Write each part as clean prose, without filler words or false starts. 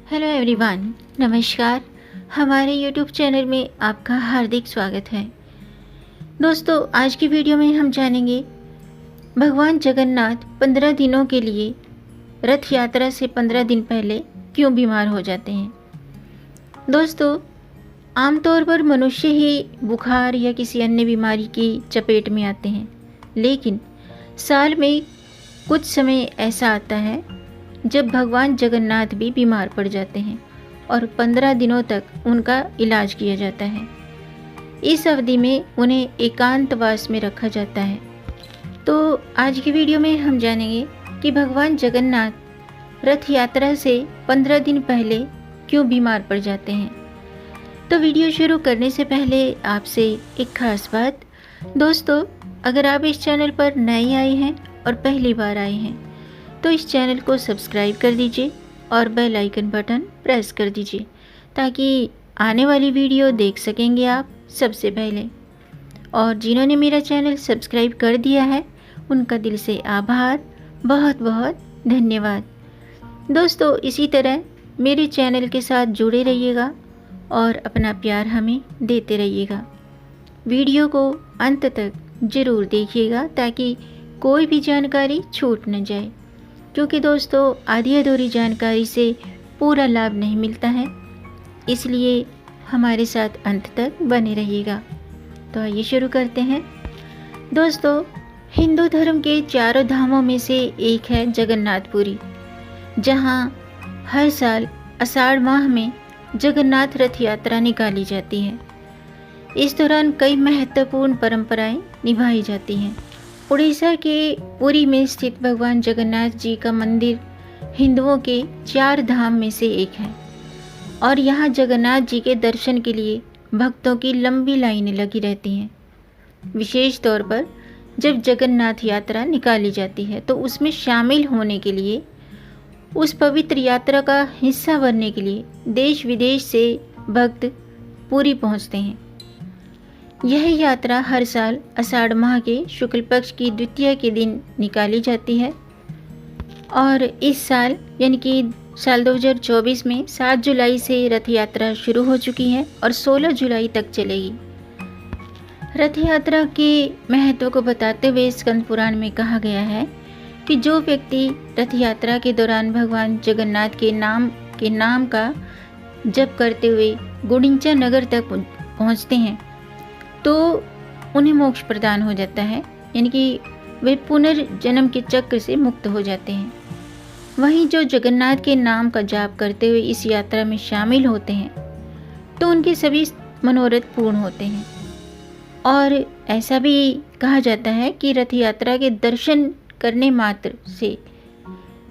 Hello everyone, नमस्कार। हमारे YouTube channel में आपका हार्दिक स्वागत है। दोस्तों, आज की वीडियो में हम जानेंगे भगवान जगन्नाथ 15 दिनों के लिए रथ यात्रा से 15 दिन पहले क्यों बीमार हो जाते हैं। दोस्तों, आमतौर पर मनुष्य ही बुखार या किसी अन्य बीमारी की चपेट में आते हैं, लेकिन साल में कुछ समय ऐसा आता है जब भगवान जगन्नाथ भी बीमार पड़ जाते हैं और 15 दिनों तक उनका इलाज किया जाता है। इस अवधि में उन्हें एकांतवास में रखा जाता है। तो आज की वीडियो में हम जानेंगे कि भगवान जगन्नाथ रथ यात्रा से 15 दिन पहले क्यों बीमार पड़ जाते हैं। तो वीडियो शुरू करने से पहले आपसे एक खास बात, दोस्तों, अगर आप इस चैनल पर नए आए हैं और पहली बार आए हैं तो इस चैनल को सब्सक्राइब कर दीजिए और बेल आइकन बटन प्रेस कर दीजिए ताकि आने वाली वीडियो देख सकेंगे आप सबसे पहले। और जिन्होंने मेरा चैनल सब्सक्राइब कर दिया है उनका दिल से आभार, बहुत बहुत धन्यवाद। दोस्तों, इसी तरह मेरे चैनल के साथ जुड़े रहिएगा और अपना प्यार हमें देते रहिएगा। वीडियो को अंत तक ज़रूर देखिएगा ताकि कोई भी जानकारी छूट न जाए, क्योंकि दोस्तों आधी अधूरी जानकारी से पूरा लाभ नहीं मिलता है, इसलिए हमारे साथ अंत तक बने रहिएगा। तो आइए शुरू करते हैं। दोस्तों, हिंदू धर्म के चारों धामों में से एक है जगन्नाथपुरी, जहां हर साल आषाढ़ माह में जगन्नाथ रथ यात्रा निकाली जाती है। इस दौरान कई महत्वपूर्ण परंपराएं निभाई जाती हैं। उड़ीसा के पुरी में स्थित भगवान जगन्नाथ जी का मंदिर हिंदुओं के 4 धाम में से एक है और यहाँ जगन्नाथ जी के दर्शन के लिए भक्तों की लंबी लाइनें लगी रहती हैं। विशेष तौर पर जब जगन्नाथ यात्रा निकाली जाती है तो उसमें शामिल होने के लिए, उस पवित्र यात्रा का हिस्सा बनने के लिए देश विदेश से भक्त पुरी पहुँचते हैं। यह यात्रा हर साल आषाढ़ माह के शुक्ल पक्ष की द्वितीया के दिन निकाली जाती है और इस साल यानी कि साल 2024 में 7 जुलाई से रथ यात्रा शुरू हो चुकी है और 16 जुलाई तक चलेगी। रथ यात्रा के महत्व को बताते हुए स्कंद पुराण में कहा गया है कि जो व्यक्ति रथ यात्रा के दौरान भगवान जगन्नाथ के नाम का जप करते हुए गुंडीचा नगर तक पहुँचते हैं तो उन्हें मोक्ष प्रदान हो जाता है, यानी कि वे पुनर्जन्म के चक्र से मुक्त हो जाते हैं। वहीं जो जगन्नाथ के नाम का जाप करते हुए इस यात्रा में शामिल होते हैं तो उनके सभी मनोरथ पूर्ण होते हैं। और ऐसा भी कहा जाता है कि रथ यात्रा के दर्शन करने मात्र से,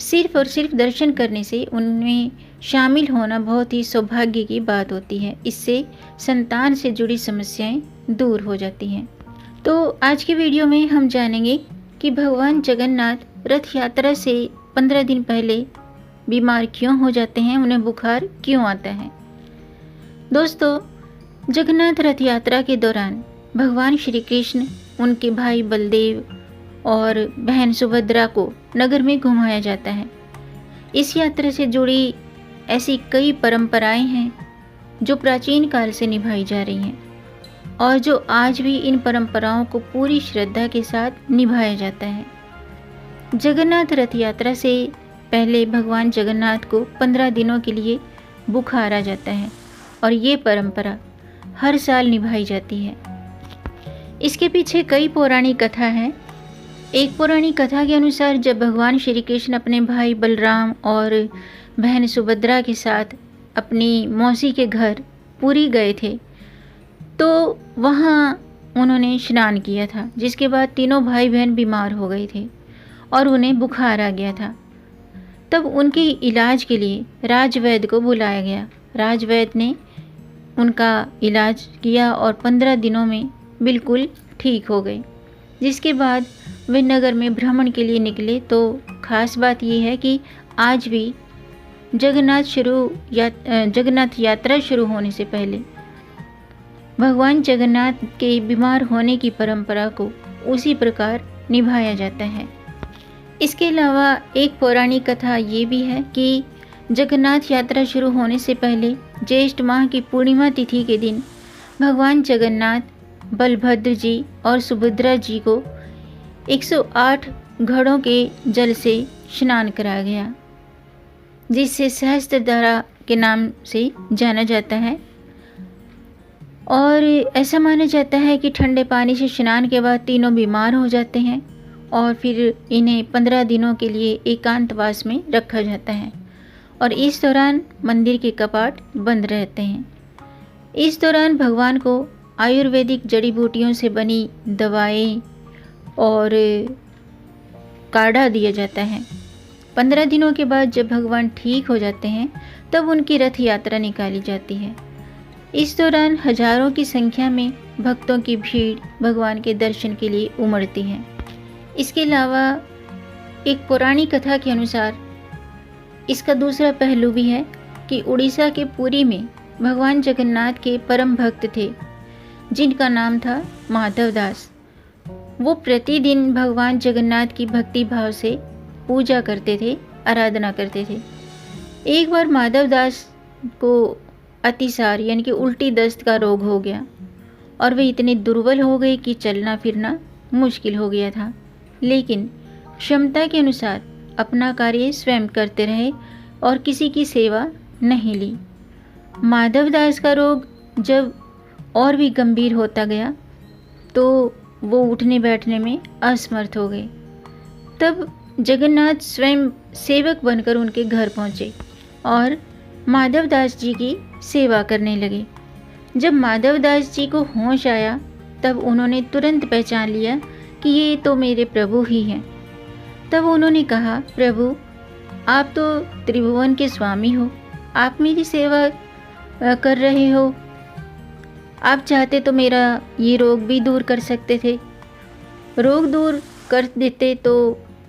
सिर्फ और सिर्फ दर्शन करने से उनमें शामिल होना बहुत ही सौभाग्य की बात होती है। इससे संतान से जुड़ी समस्याएं दूर हो जाती हैं। तो आज की वीडियो में हम जानेंगे कि भगवान जगन्नाथ रथ यात्रा से 15 दिन पहले बीमार क्यों हो जाते हैं, उन्हें बुखार क्यों आता है। दोस्तों, जगन्नाथ रथ यात्रा के दौरान भगवान श्री कृष्ण, उनके भाई बलदेव और बहन सुभद्रा को नगर में घुमाया जाता है। इस यात्रा से जुड़ी ऐसी कई परंपराएं हैं जो प्राचीन काल से निभाई जा रही हैं और जो आज भी इन परंपराओं को पूरी श्रद्धा के साथ निभाया जाता है। जगन्नाथ रथ यात्रा से पहले भगवान जगन्नाथ को 15 दिनों के लिए बुखार आ जाता है और ये परंपरा हर साल निभाई जाती है। इसके पीछे कई पौराणिक कथा है। एक पौराणिक कथा के अनुसार जब भगवान श्री कृष्ण अपने भाई बलराम और बहन सुभद्रा के साथ अपनी मौसी के घर पुरी गए थे तो वहाँ उन्होंने स्नान किया था, जिसके बाद तीनों भाई बहन बीमार हो गए थे और उन्हें बुखार आ गया था। तब उनके इलाज के लिए राजवैद्य को बुलाया गया। राजवैद्य ने उनका इलाज किया और 15 दिनों में बिल्कुल ठीक हो गए, जिसके बाद वे नगर में भ्रमण के लिए निकले। तो खास बात यह है कि आज भी जगन्नाथ यात्रा शुरू होने से पहले भगवान जगन्नाथ के बीमार होने की परंपरा को उसी प्रकार निभाया जाता है। इसके अलावा एक पौराणिक कथा ये भी है कि जगन्नाथ यात्रा शुरू होने से पहले ज्येष्ठ माह की पूर्णिमा तिथि के दिन भगवान जगन्नाथ, बलभद्र जी और सुभद्रा जी को 108 घड़ों के जल से स्नान कराया गया, जिससे सहस्त्रधारा के नाम से जाना जाता है। और ऐसा माना जाता है कि ठंडे पानी से स्नान के बाद तीनों बीमार हो जाते हैं और फिर इन्हें 15 दिनों के लिए एकांतवास में रखा जाता है और इस दौरान मंदिर के कपाट बंद रहते हैं। इस दौरान भगवान को आयुर्वेदिक जड़ी बूटियों से बनी दवाएं और काढ़ा दिया जाता है। 15 दिनों के बाद जब भगवान ठीक हो जाते हैं तब उनकी रथ यात्रा निकाली जाती है। इस दौरान हजारों की संख्या में भक्तों की भीड़ भगवान के दर्शन के लिए उमड़ती है। इसके अलावा एक पौराणिक कथा के अनुसार इसका दूसरा पहलू भी है कि उड़ीसा के पुरी में भगवान जगन्नाथ के परम भक्त थे, जिनका नाम था माधव दास। वो प्रतिदिन भगवान जगन्नाथ की भक्ति भाव से पूजा करते थे, आराधना करते थे। एक बार माधव दास को अतिसार यानी कि उल्टी दस्त का रोग हो गया और वे इतने दुर्बल हो गए कि चलना फिरना मुश्किल हो गया था, लेकिन क्षमता के अनुसार अपना कार्य स्वयं करते रहे और किसी की सेवा नहीं ली। माधव दास का रोग जब और भी गंभीर होता गया तो वो उठने बैठने में असमर्थ हो गए। तब जगन्नाथ स्वयं सेवक बनकर उनके घर पहुँचे और माधव दास जी की सेवा करने लगे। जब माधव दास जी को होश आया तब उन्होंने तुरंत पहचान लिया कि ये तो मेरे प्रभु ही हैं। तब उन्होंने कहा, प्रभु आप तो त्रिभुवन के स्वामी हो, आप मेरी सेवा कर रहे हो, आप चाहते तो मेरा ये रोग भी दूर कर सकते थे, रोग दूर कर देते तो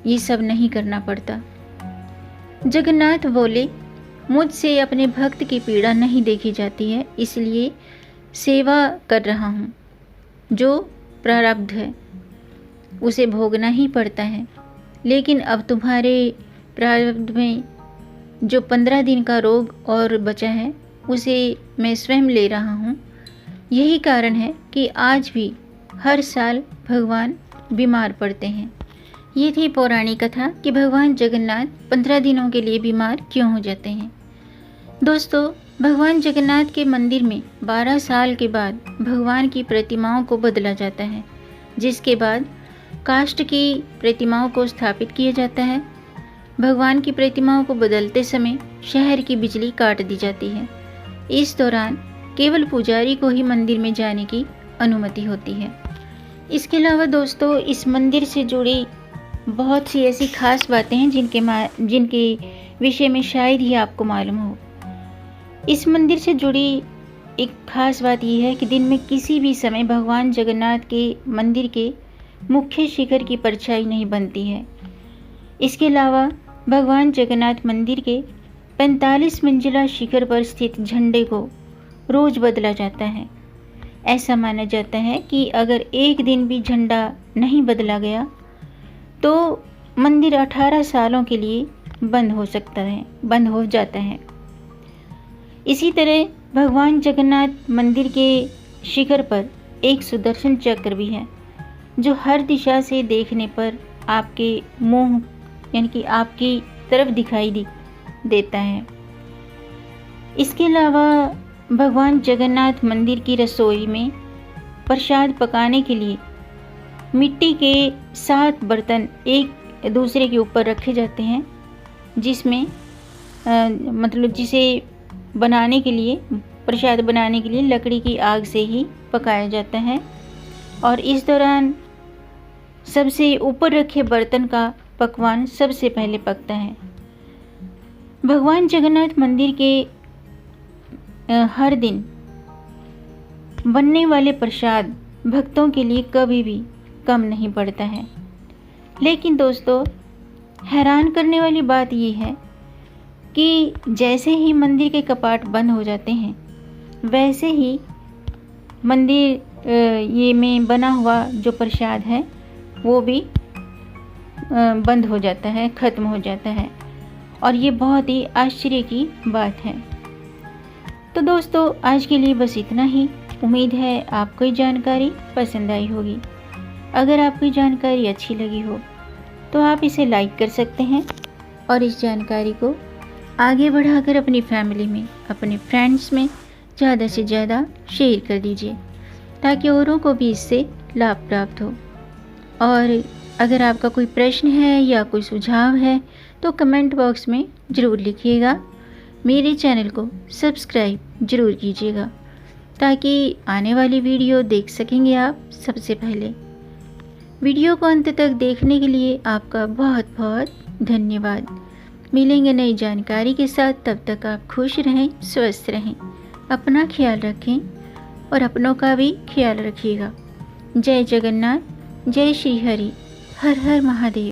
ये सब नहीं करना पड़ता। जगन्नाथ बोले, मुझसे अपने भक्त की पीड़ा नहीं देखी जाती है, इसलिए सेवा कर रहा हूँ। जो प्रारब्ध है उसे भोगना ही पड़ता है, लेकिन अब तुम्हारे प्रारब्ध में जो 15 दिन का रोग और बचा है उसे मैं स्वयं ले रहा हूँ। यही कारण है कि आज भी हर साल भगवान बीमार पड़ते हैं। ये थी पौराणिक कथा कि भगवान जगन्नाथ 15 दिनों के लिए बीमार क्यों हो जाते हैं। दोस्तों, भगवान जगन्नाथ के मंदिर में 12 साल के बाद भगवान की प्रतिमाओं को बदला जाता है, जिसके बाद काष्ठ की प्रतिमाओं को स्थापित किया जाता है। भगवान की प्रतिमाओं को बदलते समय शहर की बिजली काट दी जाती है। इस दौरान केवल पुजारी को ही मंदिर में जाने की अनुमति होती है। इसके अलावा दोस्तों, इस मंदिर से जुड़ी बहुत सी ऐसी खास बातें हैं जिनके विषय में शायद ही आपको मालूम हो। इस मंदिर से जुड़ी एक खास बात यह है कि दिन में किसी भी समय भगवान जगन्नाथ के मंदिर के मुख्य शिखर की परछाई नहीं बनती है। इसके अलावा भगवान जगन्नाथ मंदिर के 45 मंजिला शिखर पर स्थित झंडे को रोज बदला जाता है। ऐसा माना जाता है कि अगर एक दिन भी झंडा नहीं बदला गया तो मंदिर 18 सालों के लिए बंद हो जाता है। इसी तरह भगवान जगन्नाथ मंदिर के शिखर पर एक सुदर्शन चक्र भी है, जो हर दिशा से देखने पर आपके मुंह यानी कि आपकी तरफ दिखाई देता है। इसके अलावा भगवान जगन्नाथ मंदिर की रसोई में प्रसाद पकाने के लिए मिट्टी के 7 बर्तन एक दूसरे के ऊपर रखे जाते हैं, जिसमें जिसे बनाने के लिए प्रसाद बनाने के लिए लकड़ी की आग से ही पकाया जाता है। और इस दौरान सबसे ऊपर रखे बर्तन का पकवान सबसे पहले पकता है। भगवान जगन्नाथ मंदिर के हर दिन बनने वाले प्रसाद भक्तों के लिए कभी भी कम नहीं पड़ता है। लेकिन दोस्तों, हैरान करने वाली बात यह है कि जैसे ही मंदिर के कपाट बंद हो जाते हैं, वैसे ही मंदिर ये में बना हुआ जो प्रसाद है वो भी बंद हो जाता है, ख़त्म हो जाता है। और ये बहुत ही आश्चर्य की बात है। तो दोस्तों आज के लिए बस इतना ही। उम्मीद है आपको ये जानकारी पसंद आई होगी। अगर आपको ये जानकारी अच्छी लगी हो तो आप इसे लाइक कर सकते हैं और इस जानकारी को आगे बढ़ाकर अपनी फैमिली में, अपने फ्रेंड्स में ज़्यादा से ज़्यादा शेयर कर दीजिए ताकि औरों को भी इससे लाभ प्राप्त हो। और अगर आपका कोई प्रश्न है या कोई सुझाव है तो कमेंट बॉक्स में ज़रूर लिखिएगा। मेरे चैनल को सब्सक्राइब ज़रूर कीजिएगा ताकि आने वाली वीडियो देख सकेंगे आप सबसे पहले। वीडियो को अंत तक देखने के लिए आपका बहुत बहुत धन्यवाद। मिलेंगे नई जानकारी के साथ, तब तक आप खुश रहें, स्वस्थ रहें, अपना ख्याल रखें और अपनों का भी ख्याल रखिएगा। जय जगन्नाथ, जय श्री हरि, हर हर महादेव।